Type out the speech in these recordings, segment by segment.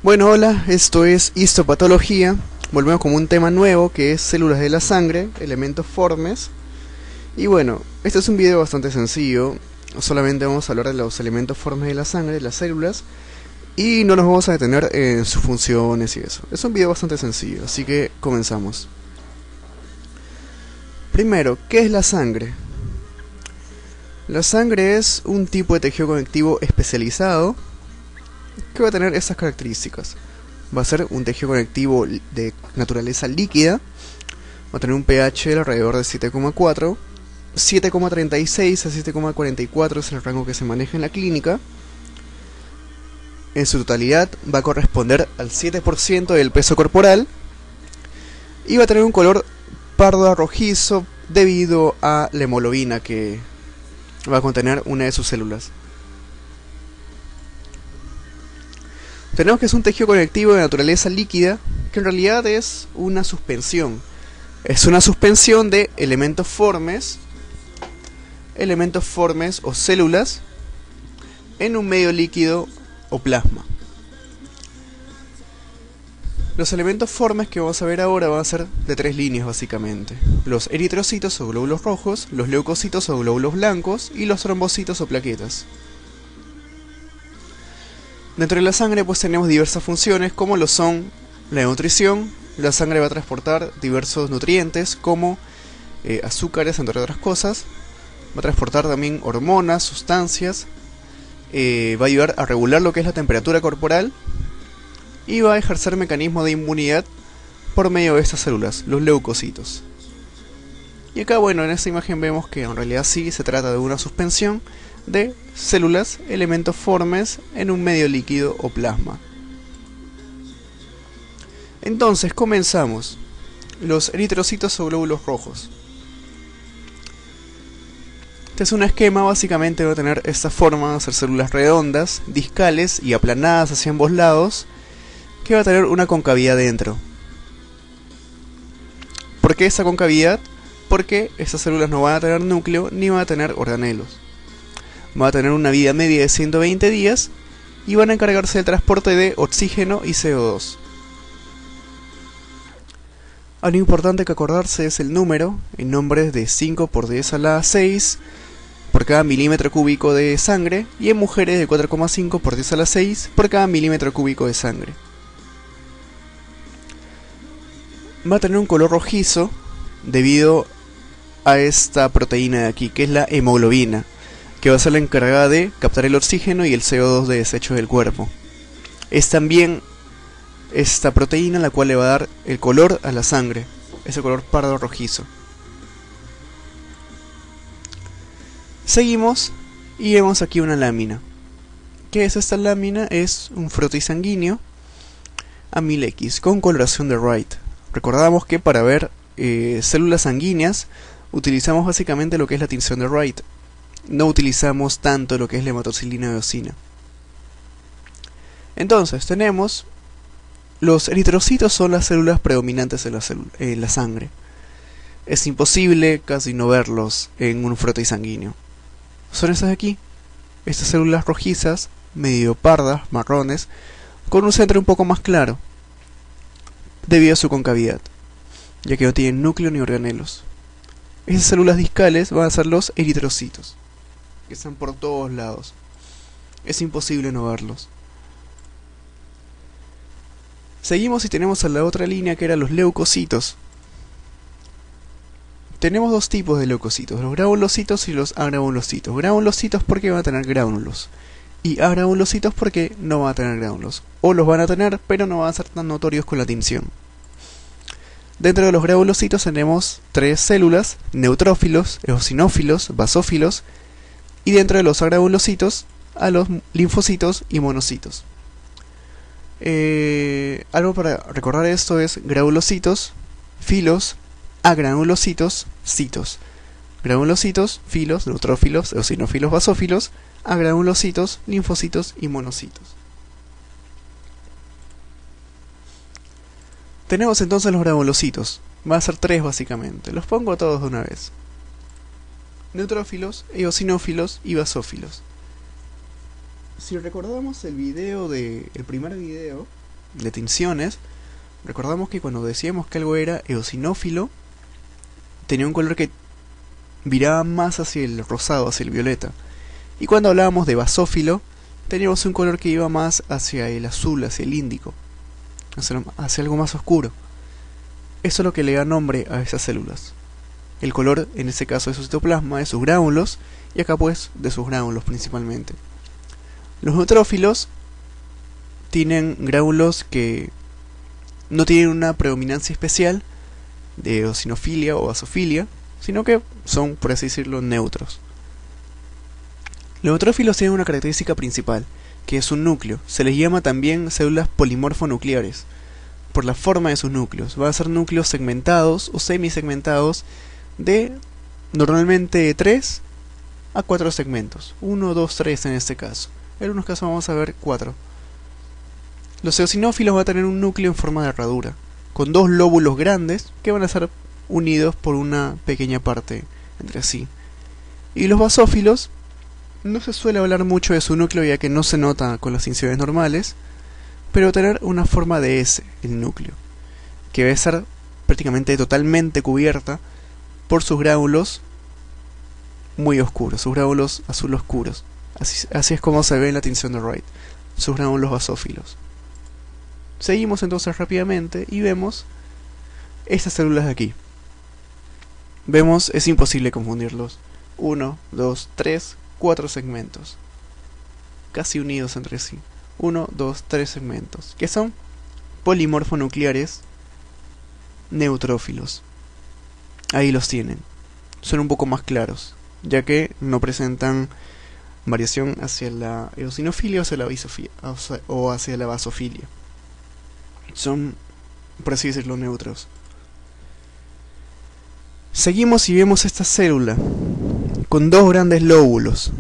Bueno, hola, esto es histopatología. Volvemos con un tema nuevo que es células de la sangre, elementos formes. Y bueno, este es un video bastante sencillo. Solamente vamos a hablar de los elementos formes de la sangre, de las células, y no nos vamos a detener en sus funciones y eso. Es un video bastante sencillo, así que comenzamos. Primero, ¿qué es la sangre? La sangre es un tipo de tejido conectivo especializado que va a tener estas características. Va a ser un tejido conectivo de naturaleza líquida, va a tener un pH de alrededor de 7,4, 7,36 a 7,44 es el rango que se maneja en la clínica. En su totalidad va a corresponder al 7% del peso corporal y va a tener un color pardo a rojizo debido a la hemoglobina que va a contener una de sus células. Tenemos que es un tejido conectivo de naturaleza líquida, que en realidad es una suspensión. Es una suspensión de elementos formes o células en un medio líquido o plasma. Los elementos formes que vamos a ver ahora van a ser de tres líneas básicamente: los eritrocitos o glóbulos rojos, los leucocitos o glóbulos blancos y los trombocitos o plaquetas. Dentro de la sangre pues tenemos diversas funciones como lo son la nutrición. La sangre va a transportar diversos nutrientes como azúcares, entre otras cosas. Va a transportar también hormonas, sustancias. Va a ayudar a regular lo que es la temperatura corporal. Y va a ejercer mecanismos de inmunidad por medio de estas células, los leucocitos. Y acá, bueno, en esta imagen vemos que en realidad sí se trata de una suspensión de células, elementos formes en un medio líquido o plasma. Entonces, comenzamos. Los eritrocitos o glóbulos rojos. Este es un esquema, básicamente va a tener esta forma, va a ser células redondas, discales y aplanadas hacia ambos lados, que va a tener una concavidad dentro. ¿Por qué esa concavidad? Porque estas células no van a tener núcleo ni van a tener organelos. Van a tener una vida media de 120 días y van a encargarse del transporte de oxígeno y CO2. Algo importante que acordarse es el número, en nombres de 5 por 10 a la 6 por cada milímetro cúbico de sangre, y en mujeres de 4,5 por 10 a la 6 por cada milímetro cúbico de sangre. Va a tener un color rojizo debido a esta proteína de aquí, que es la hemoglobina, que va a ser la encargada de captar el oxígeno y el CO2 de desechos del cuerpo. Es también esta proteína la cual le va a dar el color a la sangre, ese color pardo rojizo. Seguimos y vemos aquí una lámina. ¿Qué es esta lámina? Es un frotis sanguíneo a 1000X con coloración de Wright. Recordamos que para ver células sanguíneas utilizamos básicamente lo que es la tinción de Wright. No utilizamos tanto lo que es la hematocilina eosina. Entonces tenemos los eritrocitos, son las células predominantes en la sangre. Es imposible casi no verlos en un frotis sanguíneo. Son estas de aquí, estas células rojizas, medio pardas, marrones, con un centro un poco más claro, debido a su concavidad, ya que no tienen núcleo ni organelos. Esas células discales van a ser los eritrocitos, que están por todos lados. Es imposible no verlos. Seguimos y tenemos a la otra línea, que eran los leucocitos. Tenemos dos tipos de leucocitos, los granulocitos y los agranulocitos. Granulocitos porque van a tener gránulos, y agranulocitos porque no van a tener gránulos, o los van a tener pero no van a ser tan notorios con la tinción. Dentro de los granulocitos tenemos tres células: neutrófilos, eosinófilos, basófilos, y dentro de los agranulocitos a los linfocitos y monocitos. Algo para recordar esto es granulocitos, filos, agranulocitos, citos. Granulocitos, filos, neutrófilos, eosinófilos, basófilos, agranulocitos, linfocitos y monocitos. Tenemos entonces los granulocitos. Va a ser tres básicamente. Los pongo todos de una vez: neutrófilos, eosinófilos y basófilos. Si recordamos el primer video, de tinciones, recordamos que cuando decíamos que algo era eosinófilo, tenía un color que viraba más hacia el rosado, hacia el violeta. Y cuando hablábamos de basófilo, teníamos un color que iba más hacia el azul, hacia el índico, hacia algo más oscuro. Eso es lo que le da nombre a esas células. El color, en este caso, de su citoplasma, de sus gránulos, y acá pues de sus gránulos principalmente. Los neutrófilos tienen gránulos que no tienen una predominancia especial de eosinofilia o basofilia, sino que son, por así decirlo, neutros. Los neutrófilos tienen una característica principal, que es un núcleo. Se les llama también células polimorfonucleares, por la forma de sus núcleos. Van a ser núcleos segmentados o semisegmentados de normalmente 3 a 4 segmentos. 1, 2, 3 en este caso. En algunos casos vamos a ver 4. Los eosinófilos van a tener un núcleo en forma de herradura, con 2 lóbulos grandes que van a ser unidos por una pequeña parte entre sí. Y los basófilos, no se suele hablar mucho de su núcleo ya que no se nota con las tinciones normales, pero tener una forma de S, el núcleo, que va a ser prácticamente totalmente cubierta por sus gránulos muy oscuros, sus gránulos azul oscuros. Así es como se ve en la tinción de Wright, sus gránulos basófilos. Seguimos entonces rápidamente y vemos estas células de aquí. Vemos, es imposible confundirlos. 1, 2, 3, 4 segmentos, casi unidos entre sí. 1, 2, 3 segmentos, que son polimorfonucleares neutrófilos. Ahí los tienen. Son un poco más claros, ya que no presentan variación hacia la eosinofilia o hacia la basofilia. Son, por así decirlo, neutros. Seguimos y vemos esta célula con 2 grandes lóbulos,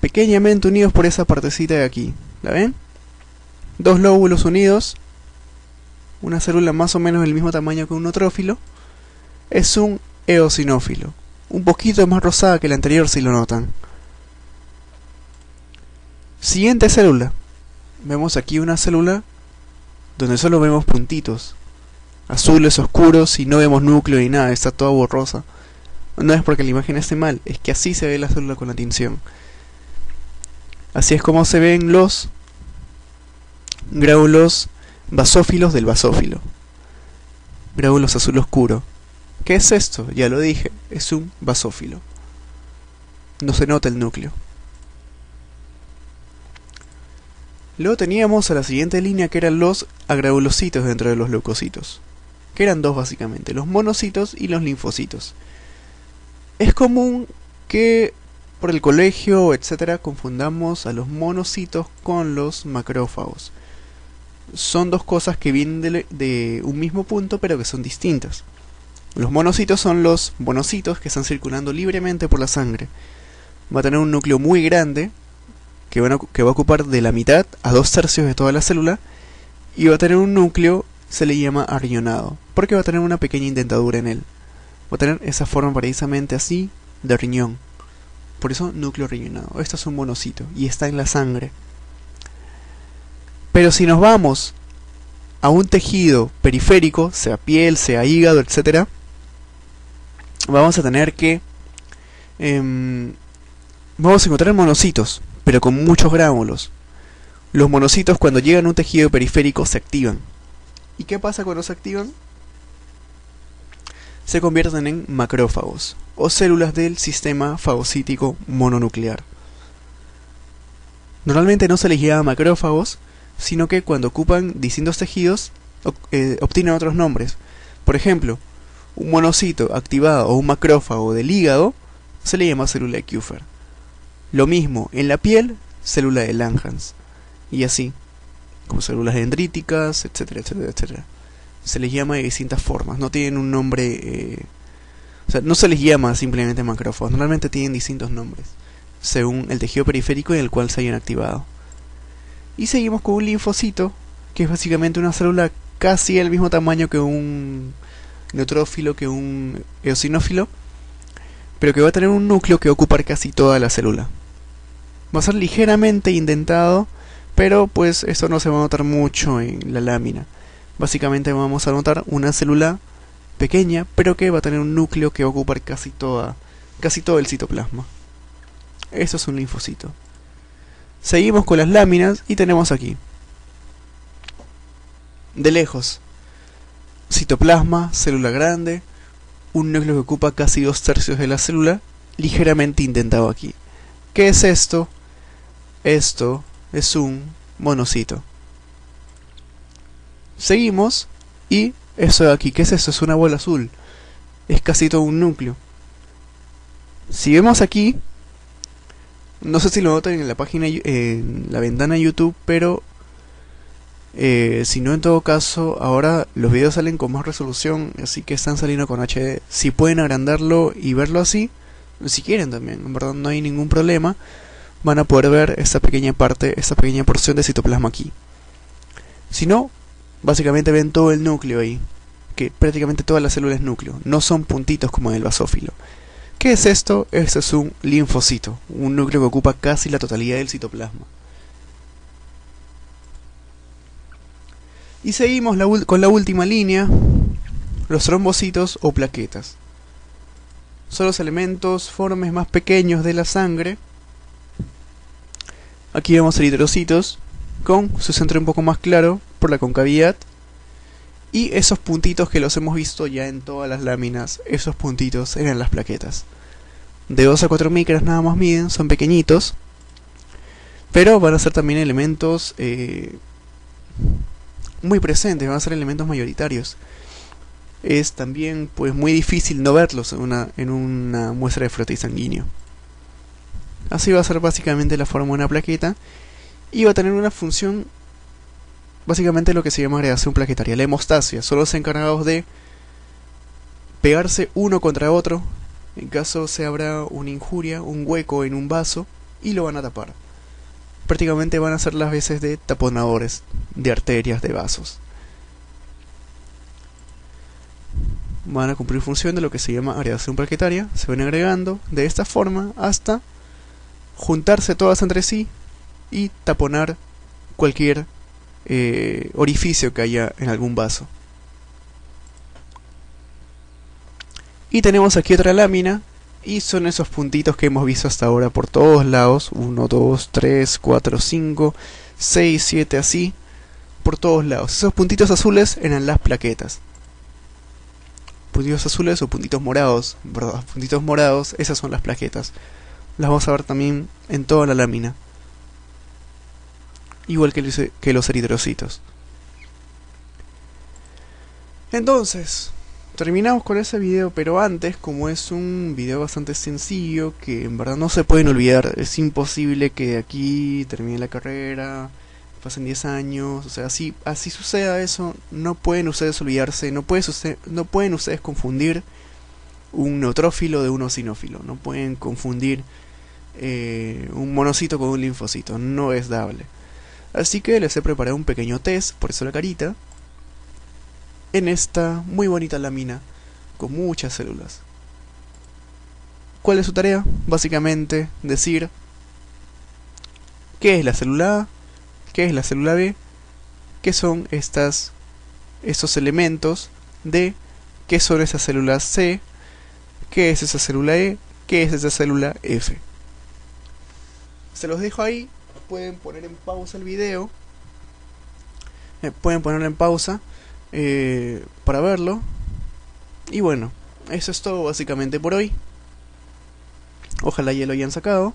pequeñamente unidos por esa partecita de aquí. ¿La ven? 2 lóbulos unidos. Una célula más o menos del mismo tamaño que un neutrófilo. Es un eosinófilo. Un poquito más rosada que la anterior, si lo notan. Siguiente célula. Vemos aquí una célula donde solo vemos puntitos azules oscuros y no vemos núcleo ni nada, está toda borrosa. No es porque la imagen esté mal, es que así se ve la célula con la tinción. Así es como se ven los gránulos basófilos del basófilo. Gránulos azul oscuro. ¿Qué es esto? Ya lo dije, es un basófilo. No se nota el núcleo. Luego teníamos a la siguiente línea que eran los agranulocitos dentro de los leucocitos, que eran 2 básicamente, los monocitos y los linfocitos. Es común que por el colegio, etcétera, confundamos a los monocitos con los macrófagos. Son 2 cosas que vienen de un mismo punto pero que son distintas. Los monocitos son los monocitos que están circulando libremente por la sangre. Va a tener un núcleo muy grande que va a ocupar de la mitad a 2/3 de toda la célula, y va a tener un núcleo, se le llama arriñonado, porque va a tener una pequeña indentadura en él. Va a tener esa forma precisamente así de riñón. Por eso núcleo riñonado. Esto es un monocito y está en la sangre. Pero si nos vamos a un tejido periférico, sea piel, sea hígado, etc., vamos a tener que vamos a encontrar monocitos, pero con muchos gránulos. Los monocitos, cuando llegan a un tejido periférico, se activan. ¿Y qué pasa cuando se activan? Se convierten en macrófagos, o células del sistema fagocítico mononuclear. Normalmente no se les llama macrófagos, sino que cuando ocupan distintos tejidos, obtienen otros nombres. Por ejemplo, un monocito activado o un macrófago del hígado se le llama célula de Kupffer. Lo mismo en la piel, célula de Langhans. Y así, como células dendríticas, etcétera, etcétera, etcétera. Se les llama de distintas formas, no tienen un nombre, o sea, no se les llama simplemente macrófagos, normalmente tienen distintos nombres, según el tejido periférico en el cual se hayan activado. Y seguimos con un linfocito, que es básicamente una célula casi del mismo tamaño que un neutrófilo, que un eosinófilo, pero que va a tener un núcleo que va a ocupar casi toda la célula. Va a ser ligeramente indentado, pero pues esto no se va a notar mucho en la lámina. Básicamente vamos a notar una célula pequeña, pero que va a tener un núcleo que va a ocupar casi todo el citoplasma. Esto es un linfocito. Seguimos con las láminas y tenemos aquí, de lejos, citoplasma, célula grande, un núcleo que ocupa casi 2/3 de la célula, ligeramente indentado aquí. ¿Qué es esto? Esto es un monocito. Seguimos y eso de aquí, ¿qué es esto? Es una bola azul. Es casi todo un núcleo. Si vemos aquí, no sé si lo notan en la página, en la ventana de YouTube, pero si no, en todo caso, ahora los videos salen con más resolución, así que están saliendo con HD. Si pueden agrandarlo y verlo así, si quieren también, en verdad no hay ningún problema, van a poder ver esta pequeña parte, esta pequeña porción de citoplasma aquí. Si no, básicamente ven todo el núcleo ahí, que prácticamente toda la célula es núcleo, no son puntitos como en el basófilo. ¿Qué es esto? Esto es un linfocito, un núcleo que ocupa casi la totalidad del citoplasma. Y seguimos con la última línea, los trombocitos o plaquetas. Son los elementos formes más pequeños de la sangre. Aquí vemos eritrocitos, con su centro un poco más claro por la concavidad. Y esos puntitos que los hemos visto ya en todas las láminas, esos puntitos eran las plaquetas. De 2 a 4 micras nada más miden, son pequeñitos. Pero van a ser también elementos muy presentes, van a ser elementos mayoritarios. Es también pues muy difícil no verlos en una muestra de frote sanguíneo. Así va a ser básicamente la forma de una plaqueta. Y va a tener una función, básicamente lo que se llama agregación plaquetaria, la hemostasia. Son los encargados de pegarse uno contra otro en caso se abra una injuria, un hueco en un vaso, y lo van a tapar. Prácticamente van a ser las veces de taponadores de arterias, de vasos. Van a cumplir función de lo que se llama agregación plaquetaria. Se van agregando de esta forma hasta juntarse todas entre sí y taponar cualquier orificio que haya en algún vaso. Y tenemos aquí otra lámina, y son esos puntitos que hemos visto hasta ahora por todos lados. 1, 2, 3, 4, 5, 6, 7, así, por todos lados. Esos puntitos azules eran las plaquetas. Puntitos azules o puntitos morados, ¿verdad? Puntitos morados, esas son las plaquetas. Las vamos a ver también en toda la lámina. Igual que los eritrocitos. Entonces, terminamos con ese video, pero antes, como es un video bastante sencillo, que en verdad no se pueden olvidar, es imposible que de aquí termine la carrera, pasen 10 años, o sea, así suceda eso, no pueden ustedes olvidarse, no pueden ustedes confundir un neutrófilo de un eosinófilo, no pueden confundir un monocito con un linfocito, no es dable. Así que les he preparado un pequeño test, por eso la carita, en esta muy bonita lámina con muchas células. ¿Cuál es su tarea? Básicamente decir qué es la célula A, qué es la célula B, qué son estos elementos D, qué son esas células C, qué es esa célula E, qué es esa célula F. Se los dejo ahí, pueden poner en pausa el video, pueden ponerlo en pausa para verlo. Y bueno, eso es todo básicamente por hoy. Ojalá ya lo hayan sacado.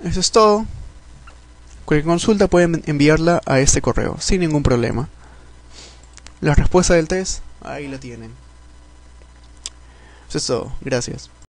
Eso es todo. Cualquier consulta pueden enviarla a este correo sin ningún problema. La respuesta del test ahí la tienen. Eso es todo. Gracias.